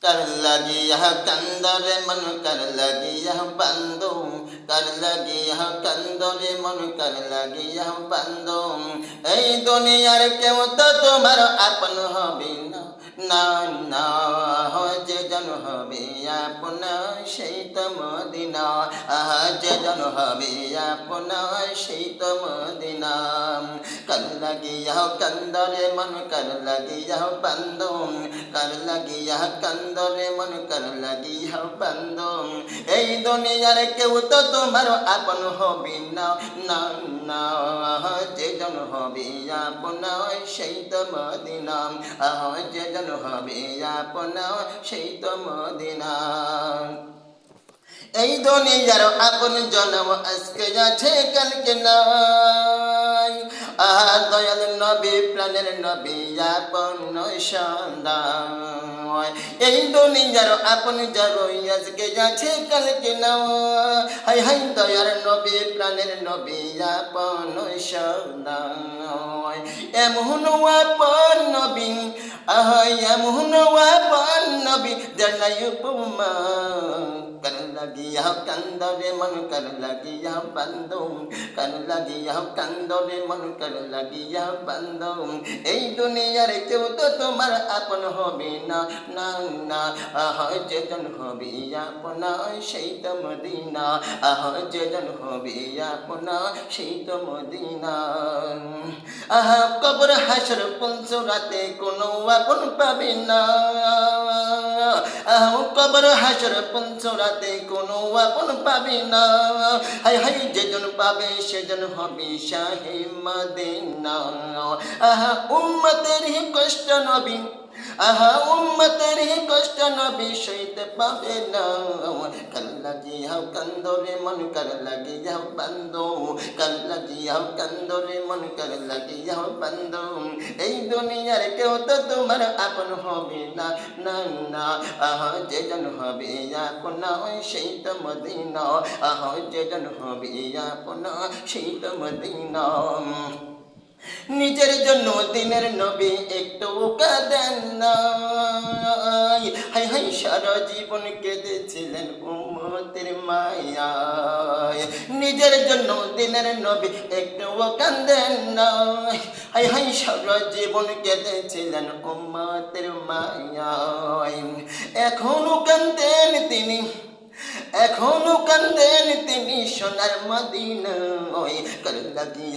कर लगी यह कंदर मन कर लगी यह बंदो कर लगी यह कंदरे मन कर लगी यह बंदो এই দুনিয়ার কেউ তো তোমার আপন হবে না না না যে জন হবে আপন সেই তো মদিনা যে জন হবে আপন সেই তো মদিনা कर लगी यह कंदरे मन कर लगी यह बंदो कर लगी यह कंदरे मन कर लगी यह बंदो এই দুনিয়ার কেউ তো তোমার আপন হবে না না না যে জন হবে আপন সেই তো মদিনা যে জন হবে আপন সেই তো মদিনা এই দুনিয়ার আপন জনম আজকে আছে কালকে নাই দয়াল নবী প্রাণের নবী আপন সন্তান এই দুনিয়ার আপন যার আজকে আছে কালকে নাই হাই হাই দয়াল নবী প্রাণের নবী আপন সন্তান এমন আপন নবী এমন আপন নবী যার নাই উপমা कर लगी यह कंदरे मन कर लगी यह बंदो कर लगी यह कंदरे मन कर लगी यह बंदो এই দুনিয়ার কেউ তো তোমার আপন হবে না না না যেজন হবে আপন সেই তো মদিনা যেজন হবে আপন সেই তো মদিনা কবর হাসর পুনসরাতে কোনো আপন পাবে না কবর হাসর পুনসরাতে কোনো আপন পাবে না হাই হাই যেজন পাবে সেজন হবে শাহে মদিনা উম্মতের কষ্ট নবী উম্মতের কষ্ট নবী সইতে পাবে না कर लगी यह कंदरे मन कर लगी यह बंदो कर लगी यह कंदरे मन कर लगी यह बंदो এই দুনিয়ার কেউ তো তোমার আপন হবে না না না যেজন হবে আপন সেই তো মদিনা যেজন হবে আপন সেই তো মদিনা নিজের জন্য দিনের নবী একটু কাঁদেন নাই হাই হাই সারা জীবন কেঁদেছিলেন উম্মতের মায়ায় নিজের জন্য দিনের নবী একটু কাঁদেন নাই হাই হাই সারা জীবন কেঁদেছিলেন উম্মতের মায়ায় এখনো কাঁদেন তিনি এখনো কাঁদেন তিনি সোনার মদিনায় कर लगी